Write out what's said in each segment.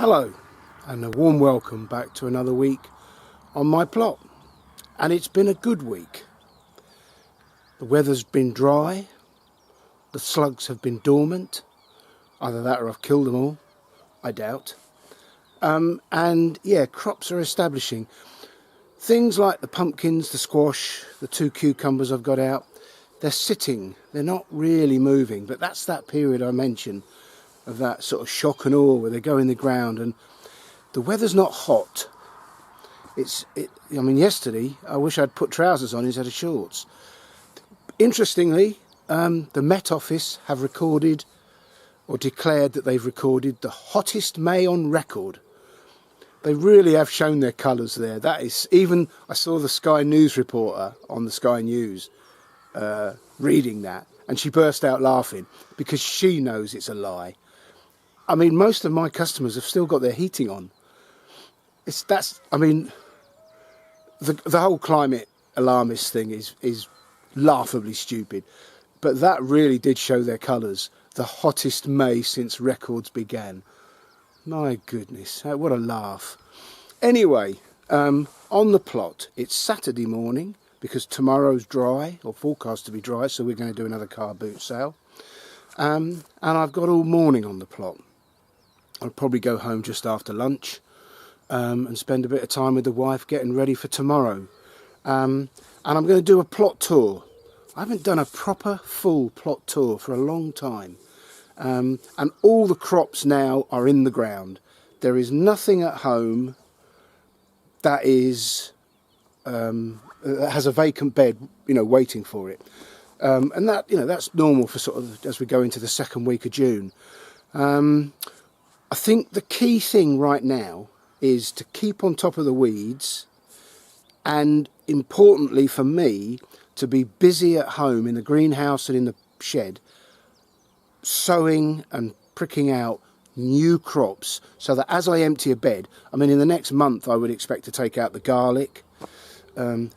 Hello and a warm welcome back to another week on my plot, and it's been a good week. The weather's been dry, the slugs have been dormant, either that or I've killed them all, I doubt. And yeah, crops are establishing. Things like the pumpkins, the squash, the 2 cucumbers I've got out, they're sitting, they're not really moving, but that's that period I mentioned of that sort of shock and awe where they go in the ground, and the weather's not hot. I mean, yesterday I wish I'd put trousers on instead of shorts. Interestingly, the Met Office have recorded or declared that they've recorded the hottest May on record. They really have shown their colours there. That is, even I saw the Sky News reporter on the Sky News reading that, and she burst out laughing because she knows it's a lie. I mean, most of my customers have still got their heating on. I mean, the whole climate alarmist thing is laughably stupid, but that really did show their colours. The hottest May since records began. My goodness, what a laugh. Anyway, on the plot, it's Saturday morning because tomorrow's dry, or forecast to be dry, so we're going to do another car boot sale. And I've got all morning on the plot. I'll probably go home just after lunch and spend a bit of time with the wife getting ready for tomorrow. And I'm going to do a plot tour. I haven't done a proper full plot tour for a long time. And all the crops now are in the ground. There is nothing at home that that has a vacant bed, waiting for it. And that, that's normal for sort of as we go into the second week of June. I think the key thing right now is to keep on top of the weeds, and importantly for me, to be busy at home in the greenhouse and in the shed, sowing and pricking out new crops, so that as I empty a bed, I mean in the next month I would expect to take out the garlic,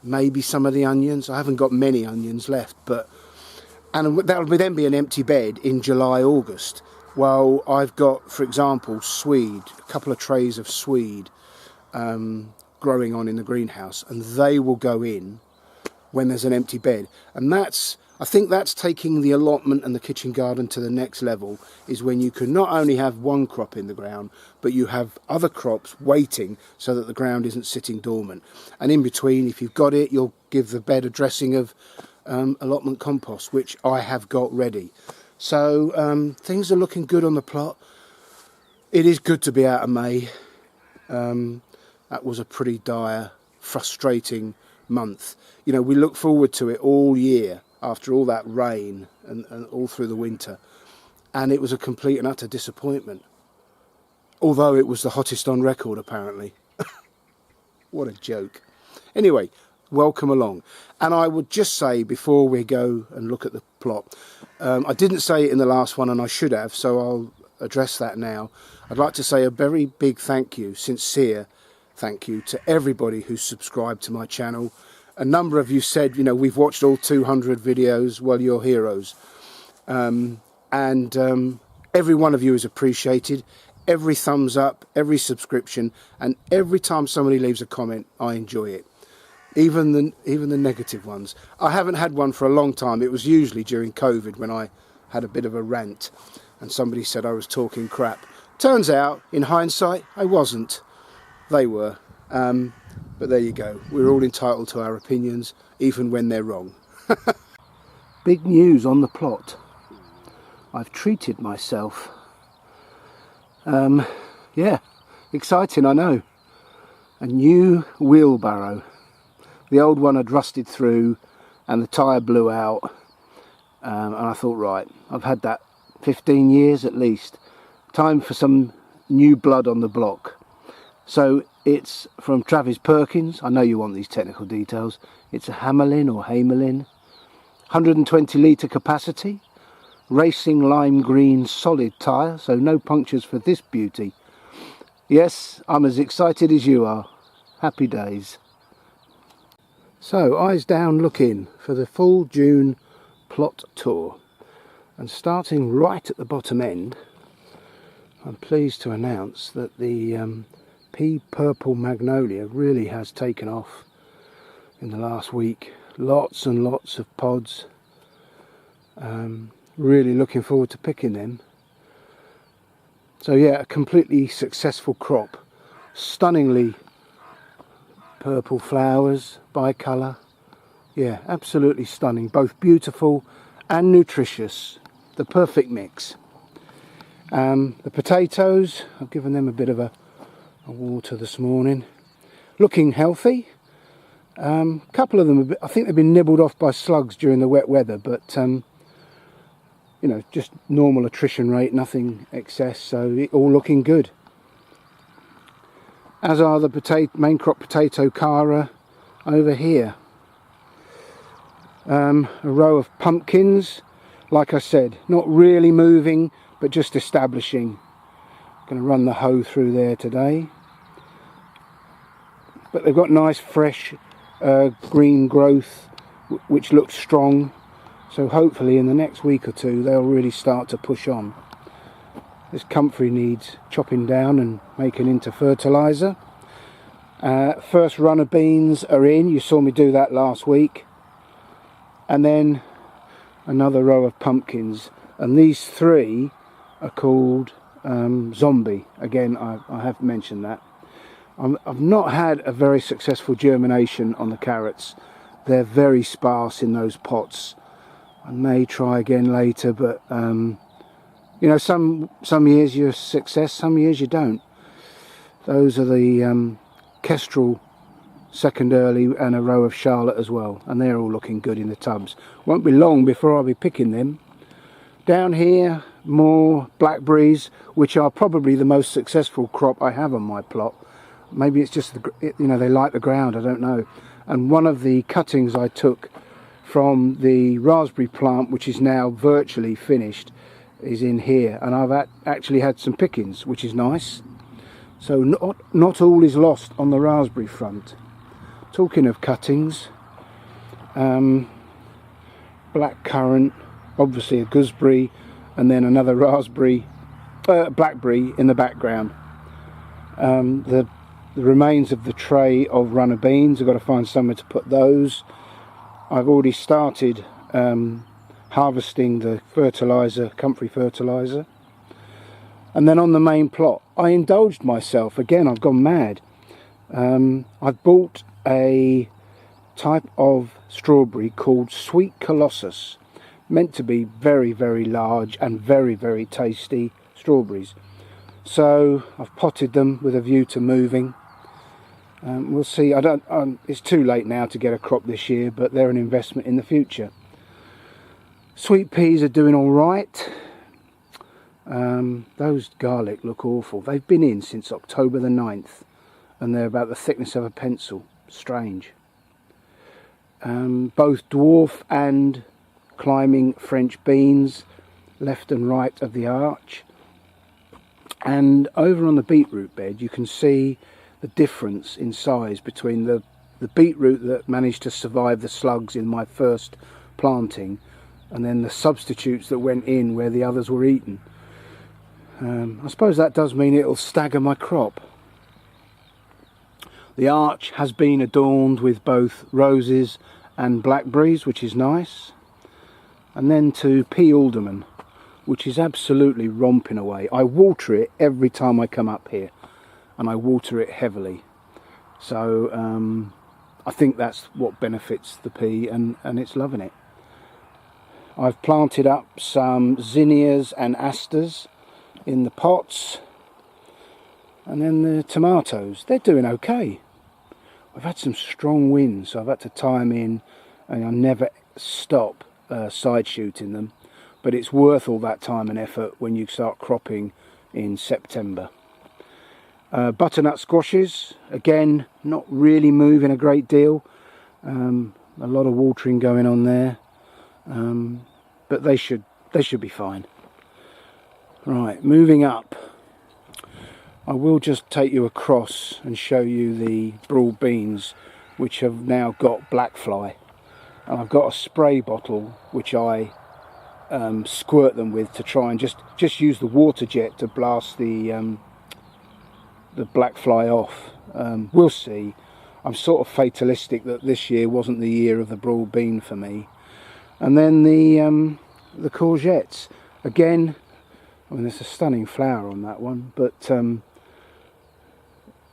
maybe some of the onions. I haven't got many onions left, and that'll then be an empty bed in July, August. Well, I've got, for example, swede, a couple of trays of swede growing on in the greenhouse, and they will go in when there's an empty bed. And I think that's taking the allotment and the kitchen garden to the next level, is when you can not only have one crop in the ground, but you have other crops waiting so that the ground isn't sitting dormant. And in between, if you've got it, you'll give the bed a dressing of allotment compost, which I have got ready. So things are looking good on the plot. It is good to be out of May. That was a pretty dire, frustrating month. We look forward to it all year after all that rain and all through the winter. And it was a complete and utter disappointment. Although it was the hottest on record, apparently. What a joke. Anyway, welcome along. And I would just say, before we go and look at the plot, I didn't say it in the last one, and I should have, so I'll address that now. I'd like to say a very big thank you, sincere thank you, to everybody who's subscribed to my channel. A number of you said, we've watched all 200 videos. Well, you're heroes. And every one of you is appreciated. Every thumbs up, every subscription, and every time somebody leaves a comment, I enjoy it. Even the negative ones. I haven't had one for a long time. It was usually during COVID when I had a bit of a rant and somebody said I was talking crap. Turns out, in hindsight, I wasn't. They were. But there you go. We're all entitled to our opinions, even when they're wrong. Big news on the plot. I've treated myself. Yeah, exciting, I know. A new wheelbarrow. The old one had rusted through and the tyre blew out, and I thought, right, I've had that 15 years at least. Time for some new blood on the block. So it's from Travis Perkins. I know you want these technical details. It's a Hamelin or Hamelin, 120 litre capacity, racing lime green solid tyre, so no punctures for this beauty. Yes, I'm as excited as you are. Happy days. So, eyes down looking for the full June plot tour. And starting right at the bottom end, I'm pleased to announce that the pea purple magnolia really has taken off in the last week. Lots and lots of pods. Really looking forward to picking them. So yeah, a completely successful crop. Stunningly purple flowers, bicolour. Yeah, absolutely stunning. Both beautiful and nutritious. The perfect mix. The potatoes, I've given them a bit of a water this morning. Looking healthy. Couple of them, I think they've been nibbled off by slugs during the wet weather, but you know, just normal attrition rate, nothing excess, so it all looking good. As are the main crop potato cara over here. A row of pumpkins, like I said, not really moving, but just establishing. Going to run the hoe through there today. But they've got nice fresh green growth, which looks strong. So hopefully in the next week or two they'll really start to push on. This comfrey needs chopping down and making into fertiliser. First run of beans are in, you saw me do that last week. And then another row of pumpkins. And these three are called zombie. Again, I have mentioned that. I've not had a very successful germination on the carrots. They're very sparse in those pots. I may try again later, but you know, some years you're a success, some years you don't. Those are the Kestrel second early and a row of Charlotte as well, and they're all looking good in the tubs. Won't be long before I'll be picking them. Down here, more blackberries, which are probably the most successful crop I have on my plot. Maybe it's just you know, they like the ground, I don't know. And one of the cuttings I took from the raspberry plant, which is now virtually finished, is in here, and I've actually had some pickings, which is nice. So not all is lost on the raspberry front. Talking of cuttings, black currant, obviously a gooseberry, and then another raspberry, blackberry in the background. The remains of the tray of runner beans, I've got to find somewhere to put those. I've already started harvesting the fertiliser, comfrey fertiliser. And then on the main plot, I indulged myself. Again, I've gone mad. I've bought a type of strawberry called Sweet Colossus. Meant to be very, very large and very, very tasty strawberries. So I've potted them with a view to moving. We'll see. It's too late now to get a crop this year, but they're an investment in the future. Sweet peas are doing all right. Those garlic look awful. They've been in since October the 9th, and they're about the thickness of a pencil. Strange. Both dwarf and climbing French beans, left and right of the arch. And over on the beetroot bed, you can see the difference in size between the beetroot that managed to survive the slugs in my first planting, and then the substitutes that went in where the others were eaten. I suppose that does mean it'll stagger my crop. The arch has been adorned with both roses and blackberries, which is nice. And then to pea alderman, which is absolutely romping away. I water it every time I come up here, and I water it heavily. So I think that's what benefits the pea, and it's loving it. I've planted up some zinnias and asters in the pots, and then the tomatoes, they're doing okay. I've had some strong winds, so I've had to tie them in, and I never stop side shooting them, but it's worth all that time and effort when you start cropping in September. Butternut squashes, again, not really moving a great deal. A lot of watering going on there, but they should be fine. Right, moving up, I will just take you across and show you the broad beans, which have now got black fly. And I've got a spray bottle which I squirt them with to try and just use the water jet to blast the black fly off. We'll see. I'm sort of fatalistic that this year wasn't the year of the broad bean for me. And then the courgettes, again, I mean, there's a stunning flower on that one, but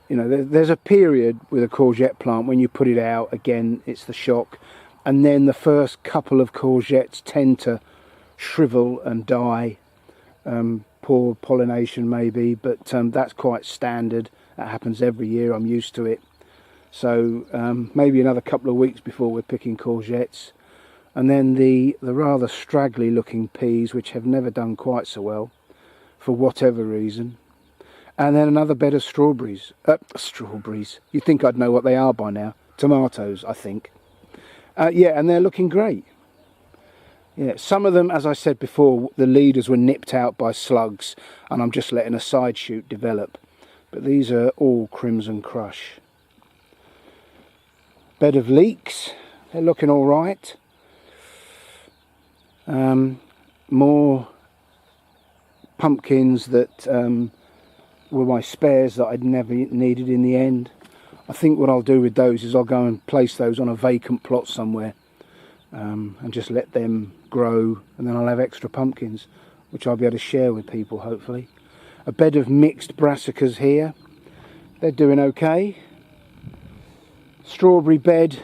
you know, there's a period with a courgette plant when you put it out, again, it's the shock, and then the first couple of courgettes tend to shrivel and die. Poor pollination maybe, but that's quite standard. That happens every year. I'm used to it. So maybe another couple of weeks before we're picking courgettes. And then the rather straggly looking peas, which have never done quite so well for whatever reason. And then another bed of strawberries. Strawberries. You'd think I'd know what they are by now. Tomatoes, I think. Yeah, and they're looking great. Yeah, some of them, as I said before, the leaders were nipped out by slugs, and I'm just letting a side shoot develop. But these are all Crimson Crush. Bed of leeks, they're looking all right. More pumpkins that were my spares that I'd never needed in the end. I think what I'll do with those is I'll go and place those on a vacant plot somewhere. And just let them grow, and then I'll have extra pumpkins which I'll be able to share with people, hopefully. A bed of mixed brassicas here, they're doing okay. Strawberry bed,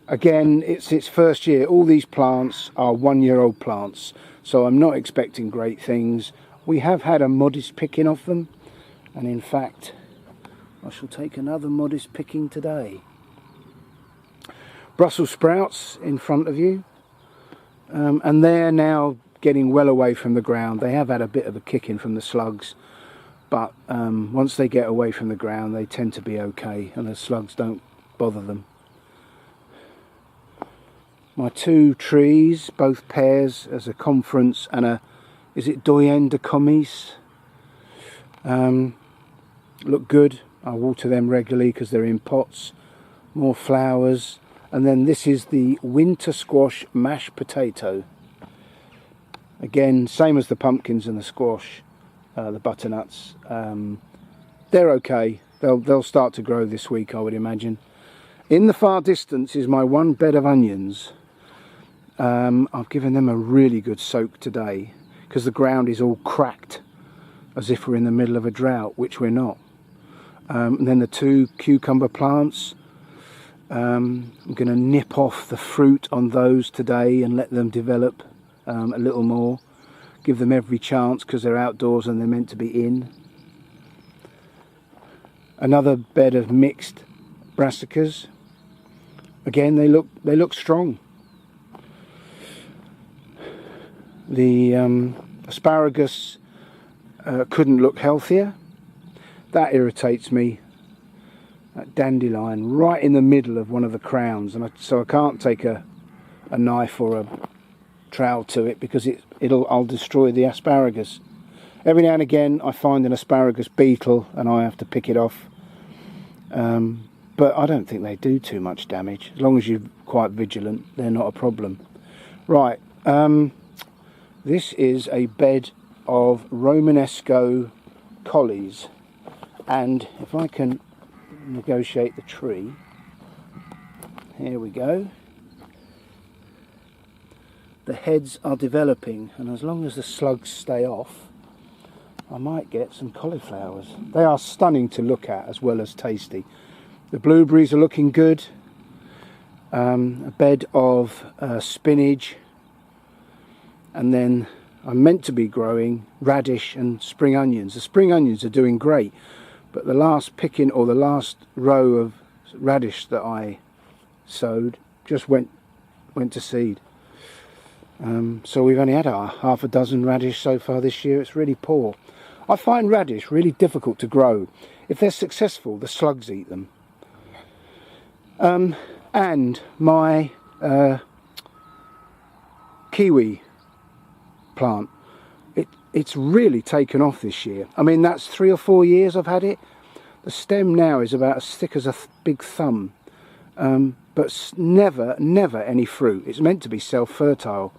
again, it's its first year. All these plants are 1-year-old plants, so I'm not expecting great things. We have had a modest picking of them, and in fact I shall take another modest picking today. Brussels sprouts in front of you, and they're now getting well away from the ground. They have had a bit of a kicking from the slugs, but once they get away from the ground they tend to be okay, and the slugs don't bother them. My two trees, both pairs, as a conference and a, is it Doyenne de Commis? Look good. I water them regularly because they're in pots. More flowers. And then this is the winter squash mashed potato. Again, same as the pumpkins and the squash, the butternuts. They're okay. They'll start to grow this week, I would imagine. In the far distance is my one bed of onions. I've given them a really good soak today because the ground is all cracked as if we're in the middle of a drought, which we're not. And then the two cucumber plants. I'm going to nip off the fruit on those today and let them develop a little more. Give them every chance because they're outdoors and they're meant to be in. Another bed of mixed brassicas. Again, they look strong. The asparagus couldn't look healthier. That irritates me. That dandelion right in the middle of one of the crowns, and so I can't take a knife or a trowel to it because I'll destroy the asparagus. Every now and again I find an asparagus beetle and I have to pick it off, but I don't think they do too much damage. As long as you're quite vigilant, they're not a problem. Right, this is a bed of Romanesco collies, and if I can negotiate the tree, here we go. The heads are developing, and as long as the slugs stay off I might get some cauliflowers. They are stunning to look at as well as tasty. The blueberries are looking good. A bed of spinach, and then I'm meant to be growing radish and spring onions. The spring onions are doing great, but the last picking, or the last row of radish that I sowed just went to seed. So we've only had half a dozen radish so far this year. It's really poor. I find radish really difficult to grow. If they're successful, the slugs eat them. And my kiwi plant, it's really taken off this year. I mean, that's 3 or 4 years I've had it. The stem now is about as thick as a big thumb, but never any fruit. It's meant to be self-fertile.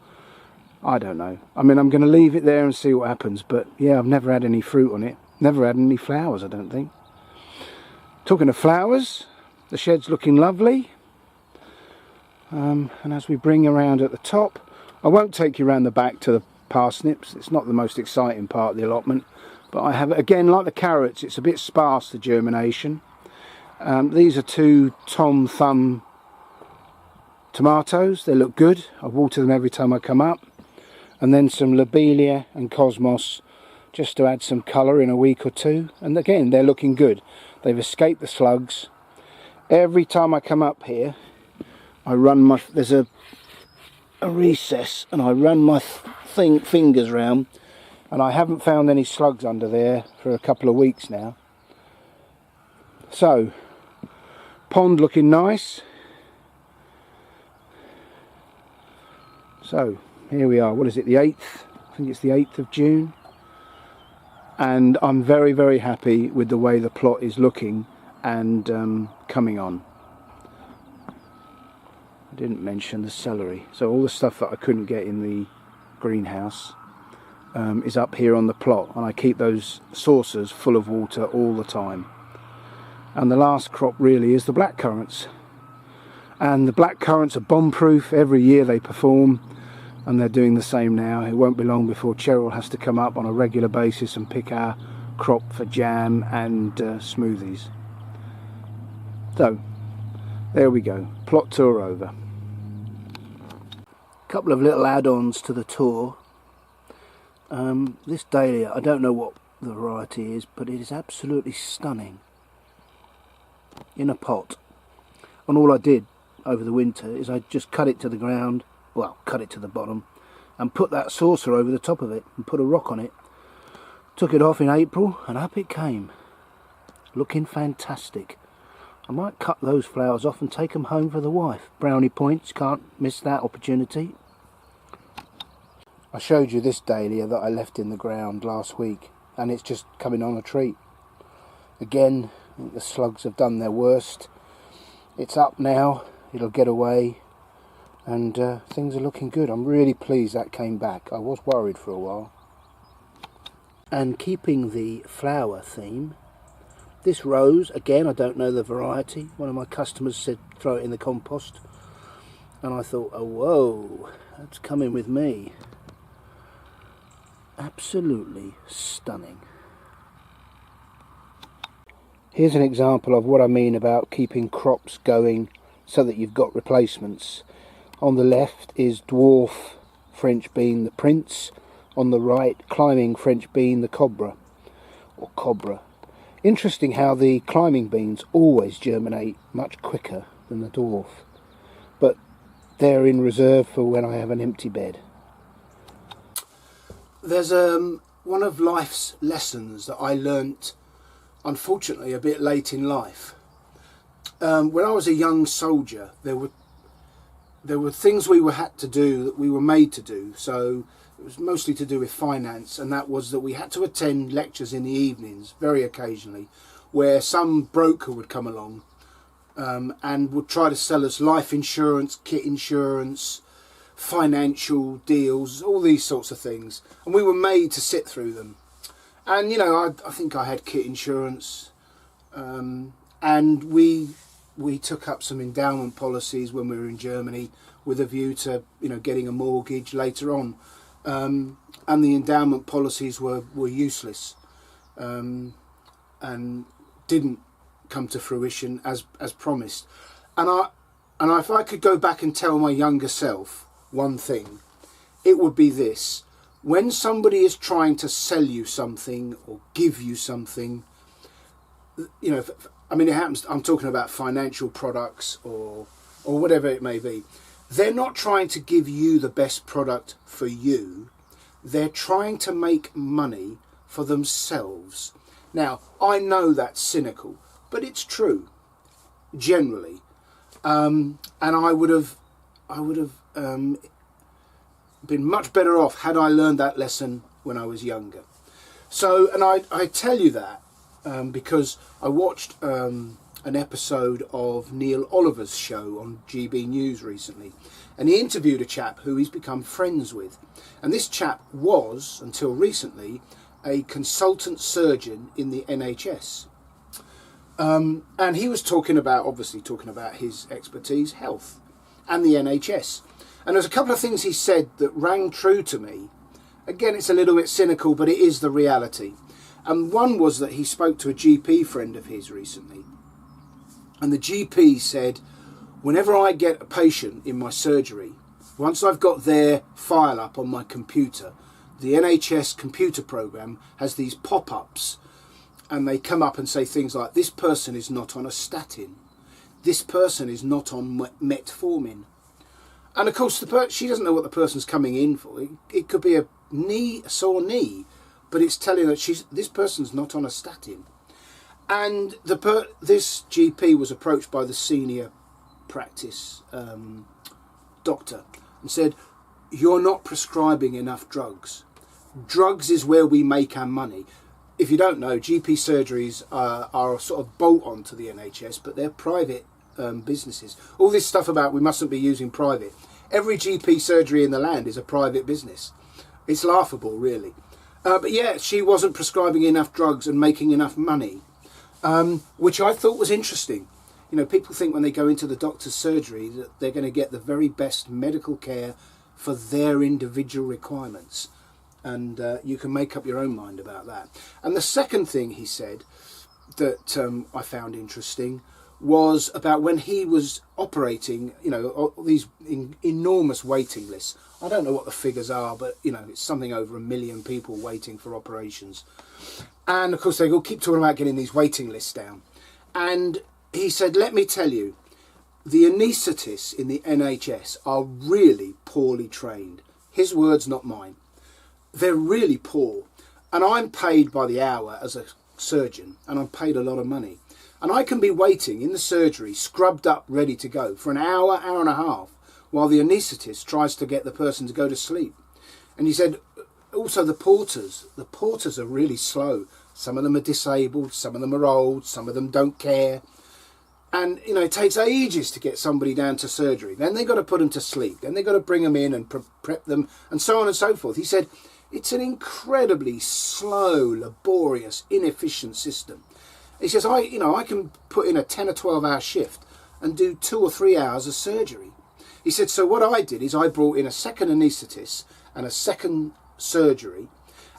I don't know. I mean, I'm going to leave it there and see what happens. But yeah, I've never had any fruit on it. Never had any flowers, I don't think. Talking of flowers, the shed's looking lovely. And as we bring around at the top, I won't take you around the back to the parsnips. It's not the most exciting part of the allotment. But I have, again, like the carrots, it's a bit sparse, the germination. These are 2 Tom Thumb tomatoes. They look good. I water them every time I come up. And then some lobelia and cosmos, just to add some colour in a week or two. And again, they're looking good. They've escaped the slugs. Every time I come up here, I run my, there's a recess, and I run my fingers round, and I haven't found any slugs under there for a couple of weeks now. So, pond looking nice. So, here we are. What is it, the 8th? I think it's the 8th of June. And I'm very, very happy with the way the plot is looking and coming on. I didn't mention the celery. So all the stuff that I couldn't get in the greenhouse is up here on the plot, and I keep those saucers full of water all the time. And the last crop really is the blackcurrants. And the blackcurrants are bomb-proof. Every year they perform, and they're doing the same now. It won't be long before Cheryl has to come up on a regular basis and pick our crop for jam and smoothies. So, there we go. Plot tour over. Couple of little add-ons to the tour. This dahlia, I don't know what the variety is, but it is absolutely stunning in a pot. And all I did over the winter is I just cut it to the ground, well, cut it to the bottom, and put that saucer over the top of it and put a rock on it. Took it off in April and up it came, looking fantastic. I might cut those flowers off and take them home for the wife. Brownie points, can't miss that opportunity. I showed you this dahlia that I left in the ground last week, and it's just coming on a treat. Again, the slugs have done their worst. It's up now, it'll get away, and things are looking good. I'm really pleased that came back. I was worried for a while. And keeping the flower theme, this rose, again, I don't know the variety. One of my customers said throw it in the compost, and I thought, oh whoa, that's coming with me. Absolutely stunning. Here's an example of what I mean about keeping crops going so that you've got replacements. On the left is dwarf French bean, the Prince. On the right, climbing French bean, the Cobra, or Cobra. Interesting how the climbing beans always germinate much quicker than the dwarf, but they're in reserve for when I have an empty bed. There's one of life's lessons that I learnt, unfortunately, a bit late in life. When I was a young soldier, there were things we had to do that we were made to do. So it was mostly to do with finance, and that was that we had to attend lectures in the evenings, very occasionally, where some broker would come along and would try to sell us life insurance, kit insurance, financial deals, all these sorts of things, and we were made to sit through them. And you know, I think I had kit insurance, and we took up some endowment policies when we were in Germany with a view to, you know, getting a mortgage later on, and the endowment policies were useless, and didn't come to fruition as promised. And if I could go back and tell my younger self one thing, it would be this: when somebody is trying to sell you something or give you something, you know, I mean, it happens, I'm talking about financial products or whatever it may be. They're not trying to give you the best product for you. They're trying to make money for themselves. Now, I know that's cynical, but it's true, generally. And I would have been much better off had I learned that lesson when I was younger. So, and I tell you that because I watched an episode of Neil Oliver's show on GB News recently, and he interviewed a chap who he's become friends with. And this chap was, until recently, a consultant surgeon in the NHS. And he was obviously talking about his expertise, health, and the NHS. And there's a couple of things he said that rang true to me. Again, it's a little bit cynical, but it is the reality. And one was that he spoke to a GP friend of his recently. And the GP said, whenever I get a patient in my surgery, once I've got their file up on my computer, the NHS computer program has these pop-ups, and they come up and say things like, this person is not on a statin. This person is not on metformin. And of course, she doesn't know what the person's coming in for. It could be a sore knee, but it's telling that this person's not on a statin. And this GP was approached by the senior practice doctor and said, you're not prescribing enough drugs. Drugs is where we make our money. If you don't know, GP surgeries are a sort of bolt on to the NHS, but they're private businesses. All this stuff about we mustn't be using private. Every GP surgery in the land is a private business. It's laughable, really. But yeah, she wasn't prescribing enough drugs and making enough money, which I thought was interesting. You know, people think when they go into the doctor's surgery that they're going to get the very best medical care for their individual requirements. And you can make up your own mind about that. And the second thing he said that I found interesting was about when he was operating, you know, these enormous waiting lists. I don't know what the figures are, but, you know, it's something over 1 million people waiting for operations. And, of course, they all keep talking about getting these waiting lists down. And he said, let me tell you, the anaesthetists in the NHS are really poorly trained. His words, not mine. They're really poor. And I'm paid by the hour as a surgeon, and I'm paid a lot of money. And I can be waiting in the surgery, scrubbed up, ready to go, for an hour, hour and a half, while the anaesthetist tries to get the person to go to sleep. And he said, also the porters are really slow. Some of them are disabled, some of them are old, some of them don't care. And, you know, it takes ages to get somebody down to surgery. Then they've got to put them to sleep. Then they've got to bring them in and prep them, and so on and so forth. He said, it's an incredibly slow, laborious, inefficient system. He says, I can put in a 10 or 12 hour shift and do 2 or 3 hours of surgery. He said, so what I did is I brought in a second anaesthetist and a second surgery.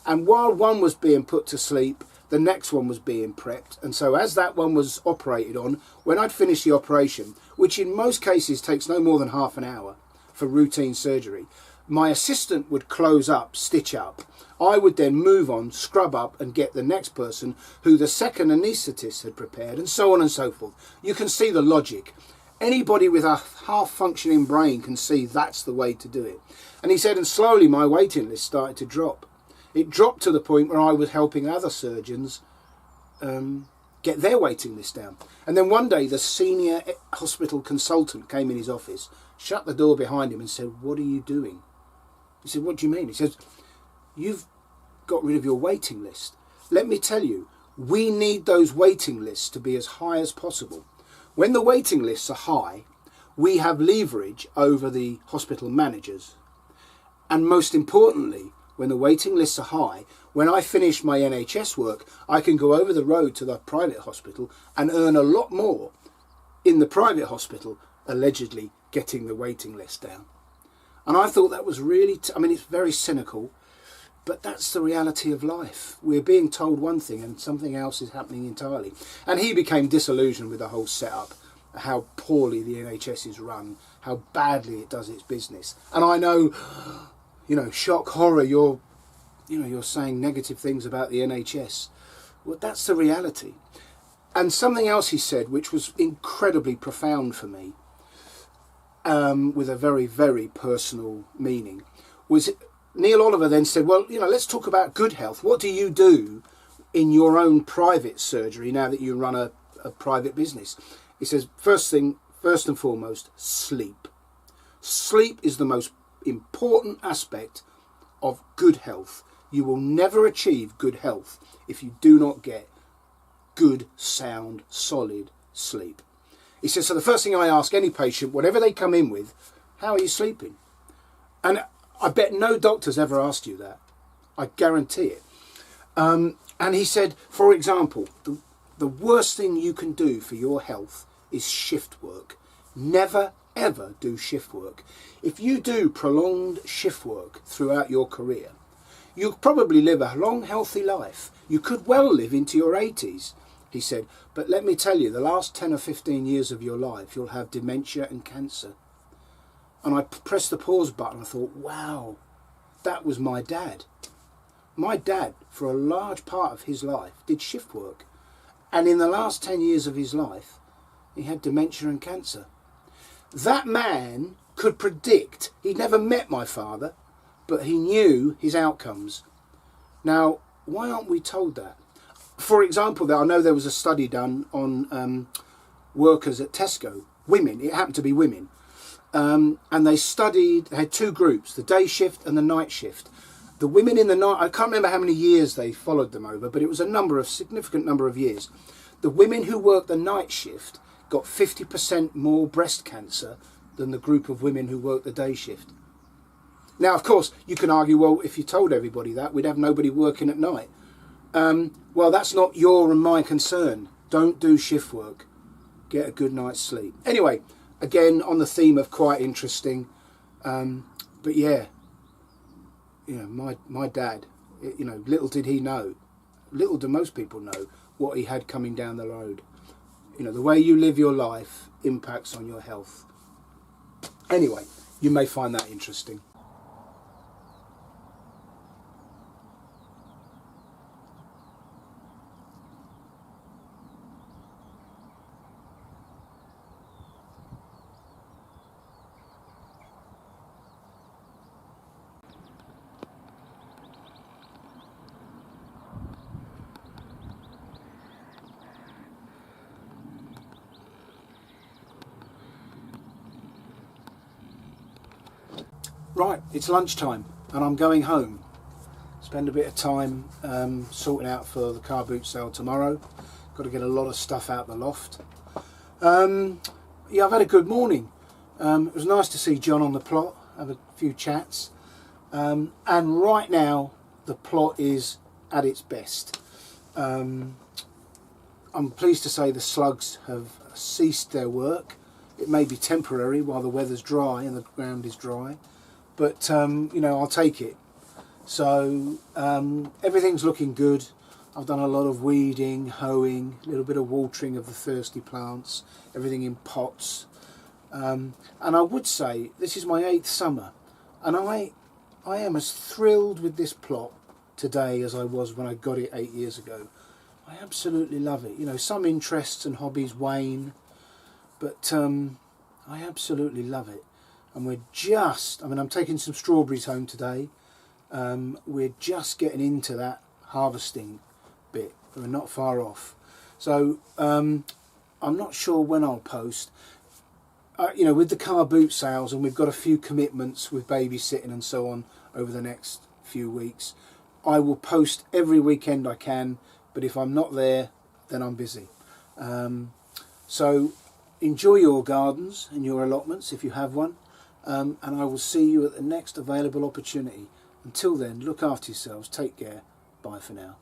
And while one was being put to sleep, the next one was being prepped. And so as that one was operated on, when I'd finished the operation, which in most cases takes no more than half an hour for routine surgery, my assistant would close up, stitch up. I would then move on, scrub up and get the next person who the second anaesthetist had prepared, and so on and so forth. You can see the logic. Anybody with a half-functioning brain can see that's the way to do it. And he said, and slowly my waiting list started to drop. It dropped to the point where I was helping other surgeons get their waiting list down. And then one day the senior hospital consultant came in his office, shut the door behind him and said, what are you doing? He said, what do you mean? He says, you've got rid of your waiting list. Let me tell you, we need those waiting lists to be as high as possible. When the waiting lists are high, we have leverage over the hospital managers. And most importantly, when the waiting lists are high, when I finish my NHS work, I can go over the road to the private hospital and earn a lot more in the private hospital, allegedly getting the waiting list down. And I thought that was really, it's very cynical, but that's the reality of life. We're being told one thing and something else is happening entirely. And he became disillusioned with the whole setup, how poorly the NHS is run, how badly it does its business. And I know, shock, horror, you're saying negative things about the NHS. Well, that's the reality. And something else he said, which was incredibly profound for me, with a very, very personal meaning, was Neil Oliver then said, well, let's talk about good health. What do you do in your own private surgery now that you run a private business? He says, first and foremost, sleep. Sleep is the most important aspect of good health. You will never achieve good health if you do not get good, sound, solid sleep. He says, so the first thing I ask any patient, whatever they come in with, how are you sleeping? And I bet no doctor's ever asked you that. I guarantee it. And he said, for example, the worst thing you can do for your health is shift work. Never, ever do shift work. If you do prolonged shift work throughout your career, you'll probably live a long, healthy life. You could well live into your 80s, he said. But let me tell you, the last 10 or 15 years of your life, you'll have dementia and cancer. And I pressed the pause button. I thought, wow, that was my dad. My dad, for a large part of his life, did shift work. And in the last 10 years of his life, he had dementia and cancer. That man could predict. He'd never met my father, but he knew his outcomes. Now, why aren't we told that? For example, I know there was a study done on workers at Tesco, women. It happened to be women. And they had two groups, the day shift and the night shift. The women in the night, I can't remember how many years they followed them over, but it was a significant number of years. The women who worked the night shift got 50% more breast cancer than the group of women who worked the day shift. Now, of course, you can argue, well, if you told everybody that, we'd have nobody working at night. Well, that's not your and my concern. Don't do shift work. Get a good night's sleep. Anyway, again, on the theme of quite interesting, but yeah, my dad, little did he know, little do most people know what he had coming down the road. The way you live your life impacts on your health. Anyway, you may find that interesting. Right, it's lunchtime and I'm going home. Spend a bit of time sorting out for the car boot sale tomorrow. Got to get a lot of stuff out the loft. Yeah, I've had a good morning. It was nice to see John on the plot, have a few chats. And right now the plot is at its best. I'm pleased to say the slugs have ceased their work. It may be temporary while the weather's dry and the ground is dry. But, I'll take it. So, everything's looking good. I've done a lot of weeding, hoeing, a little bit of watering of the thirsty plants, everything in pots. And I would say this is my 8th summer. And I am as thrilled with this plot today as I was when I got it 8 years ago. I absolutely love it. Some interests and hobbies wane, but I absolutely love it. And I'm taking some strawberries home today. We're just getting into that harvesting bit. We're not far off. So I'm not sure when I'll post. With the car boot sales, and we've got a few commitments with babysitting and so on over the next few weeks, I will post every weekend I can, but if I'm not there, then I'm busy. So enjoy your gardens and your allotments if you have one. And I will see you at the next available opportunity. Until then, look after yourselves, take care, bye for now.